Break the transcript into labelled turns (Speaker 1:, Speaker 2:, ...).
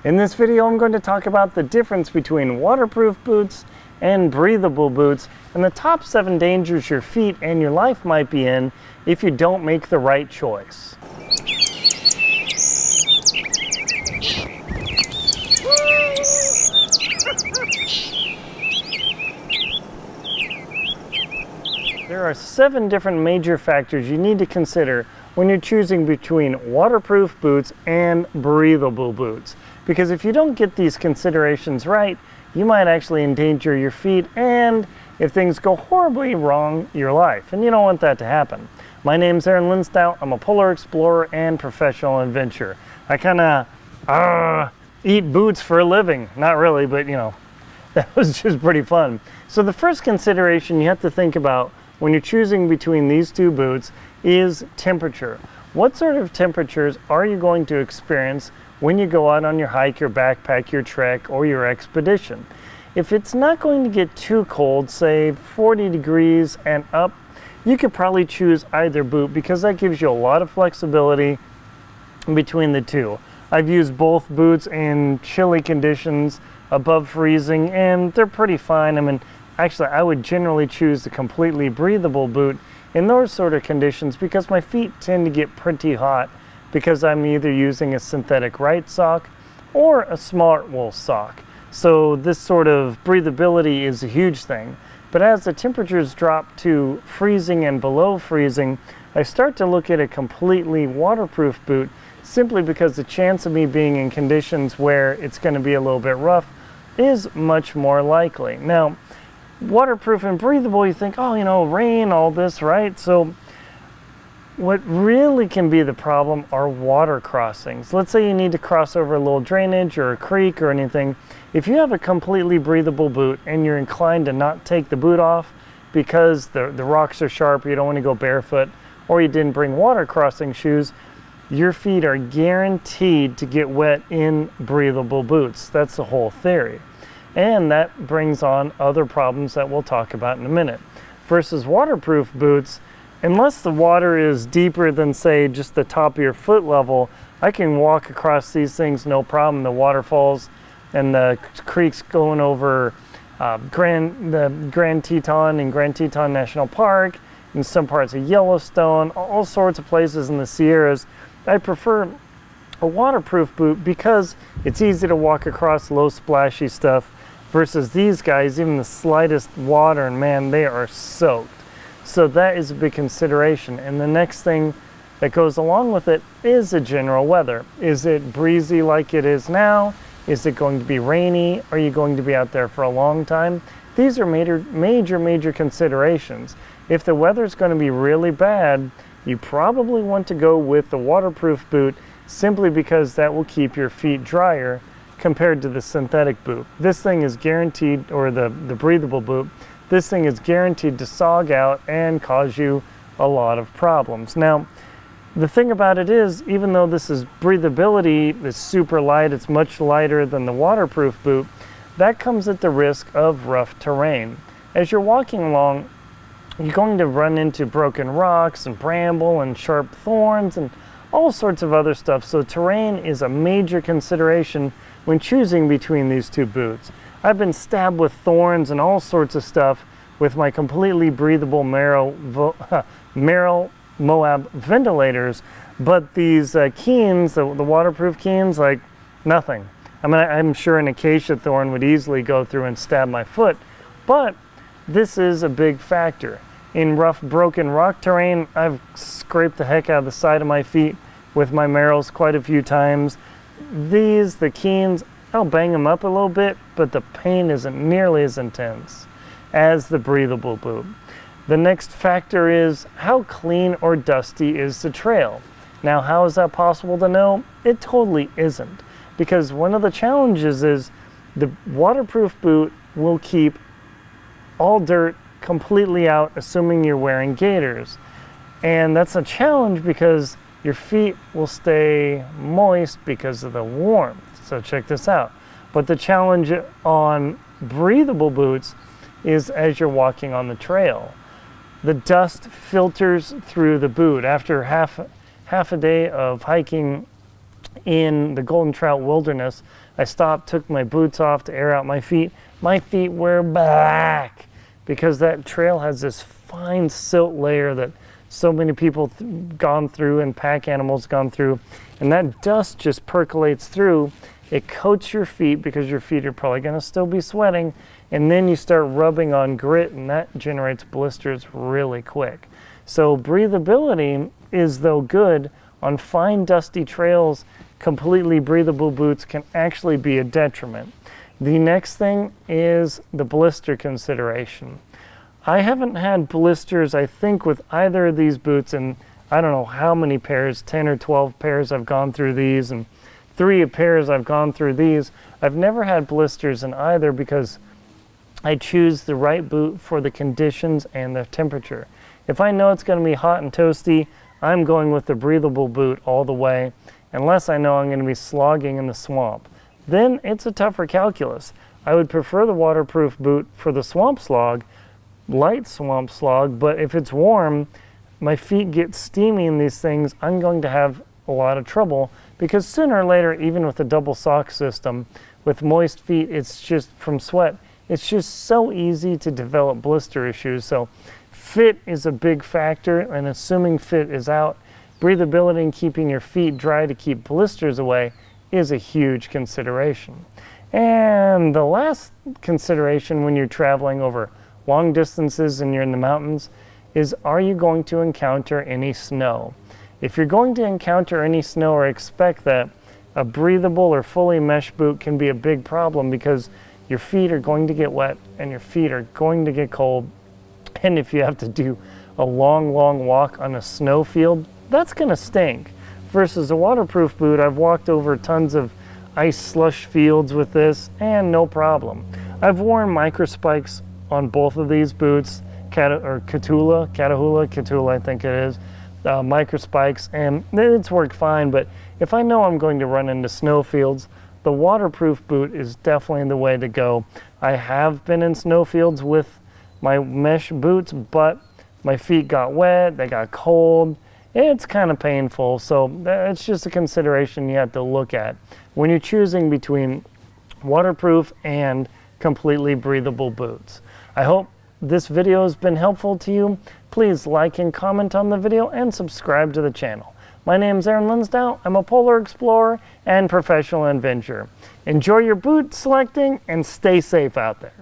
Speaker 1: In this video, I'm going to talk about the difference between waterproof boots and breathable boots and the top 7 dangers your feet and your life might be in if you don't make the right choice. There are 7 different major factors you need to consider when you're choosing between waterproof boots and breathable boots. Because if you don't get these considerations right, you might actually endanger your feet and, if things go horribly wrong, your life. And you don't want that to happen. My name's Linsdau. I'm a polar explorer and professional adventurer. I kind of eat boots for a living. Not really, but you know, that was just pretty fun. So the first consideration you have to think about when you're choosing between these two boots is temperature. What sort of temperatures are you going to experience when you go out on your hike, your backpack, your trek, or your expedition? If it's not going to get too cold, say 40 degrees and up, you could probably choose either boot because that gives you a lot of flexibility between the two. I've used both boots in chilly conditions above freezing and they're pretty fine. I mean, actually, I would generally choose the completely breathable boot in those sort of conditions because my feet tend to get pretty hot because I'm either using a synthetic right sock or a smart wool sock. So this sort of breathability is a huge thing. But as the temperatures drop to freezing and below freezing, I start to look at a completely waterproof boot simply because the chance of me being in conditions where it's going to be a little bit rough is much more likely. Now, waterproof and breathable, you think, oh, you know, rain, all this, right? So what really can be the problem are water crossings. Let's say you need to cross over a little drainage or a creek or anything. If you have a completely breathable boot and you're inclined to not take the boot off because the rocks are sharp, you don't want to go barefoot, or you didn't bring water crossing shoes, your feet are guaranteed to get wet in breathable boots. That's the whole theory. And that brings on other problems that we'll talk about in a minute. Versus waterproof boots, unless the water is deeper than, say, just the top of your foot level, I can walk across these things no problem. The waterfalls and the creeks going over the Grand Teton and Grand Teton National Park, and some parts of Yellowstone, all sorts of places in the Sierras. I prefer a waterproof boot because it's easy to walk across low splashy stuff versus these guys, even the slightest water, and man, they are soaked. So that is a big consideration. And the next thing that goes along with it is the general weather. Is it breezy like it is now? Is it going to be rainy? Are you going to be out there for a long time? These are major considerations. If the weather is going to be really bad, you probably want to go with the waterproof boot simply because that will keep your feet drier compared to the synthetic boot. This thing is guaranteed, or the breathable boot, this thing is guaranteed to sog out and cause you a lot of problems. Now, the thing about it is, even though this is breathability, it's super light, it's much lighter than the waterproof boot, that comes at the risk of rough terrain. As you're walking along, you're going to run into broken rocks and bramble and sharp thorns and all sorts of other stuff. So terrain is a major consideration when choosing between these two boots. I've been stabbed with thorns and all sorts of stuff with my completely breathable Merrell Moab ventilators, but these Keens, the waterproof Keens, like nothing. I mean, I'm sure an acacia thorn would easily go through and stab my foot, but this is a big factor. In rough, broken rock terrain, I've scraped the heck out of the side of my feet with my Merrells quite a few times. The Keens, I'll bang them up a little bit, but the pain isn't nearly as intense as the breathable boot. The next factor is how clean or dusty is the trail. Now, how is that possible to know? It totally isn't, because one of the challenges is the waterproof boot will keep all dirt completely out, assuming you're wearing gaiters. And that's a challenge because your feet will stay moist because of the warmth. So check this out. But the challenge on breathable boots is as you're walking on the trail. The dust filters through the boot. After half a day of hiking in the Golden Trout Wilderness, I stopped, took my boots off to air out my feet. My feet were black because that trail has this fine silt layer that so many people gone through and pack animals gone through, and that dust just percolates through. It coats your feet because your feet are probably going to still be sweating, and then you start rubbing on grit, and that generates blisters really quick. So breathability is, though good, on fine dusty trails, completely breathable boots can actually be a detriment. The next thing is the blister consideration. I haven't had blisters, I think, with either of these boots, and I don't know how many pairs, 10 or 12 pairs I've gone through these, and 3 pairs I've gone through these. I've never had blisters in either because I choose the right boot for the conditions and the temperature. If I know it's going to be hot and toasty, I'm going with the breathable boot all the way, unless I know I'm going to be slogging in the swamp. Then it's a tougher calculus. I would prefer the waterproof boot for the swamp slog, light swamp slog, but if it's warm, my feet get steamy in these things, I'm going to have a lot of trouble, because sooner or later, even with a double sock system, with moist feet, it's just from sweat, it's just so easy to develop blister issues. So fit is a big factor, and assuming fit is out, breathability and keeping your feet dry to keep blisters away is a huge consideration. And the last consideration when you're traveling over long distances and you're in the mountains is, are you going to encounter any snow? If you're going to encounter any snow, or expect that, a breathable or fully mesh boot can be a big problem, because your feet are going to get wet and your feet are going to get cold. And if you have to do a long walk on a snow field, that's going to stink. Versus a waterproof boot, I've walked over tons of ice slush fields with this and no problem. I've worn micro spikes on both of these boots, Catahoula, I think it is, micro spikes, and it's worked fine. But if I know I'm going to run into snow fields, the waterproof boot is definitely the way to go. I have been in snow fields with my mesh boots, but my feet got wet, they got cold. It's kind of painful, so that's just a consideration you have to look at when you're choosing between waterproof and completely breathable boots. I hope this video has been helpful to you. Please like and comment on the video and subscribe to the channel. My name is Aaron Linsdau. I'm a polar explorer and professional adventurer. Enjoy your boot selecting and stay safe out there.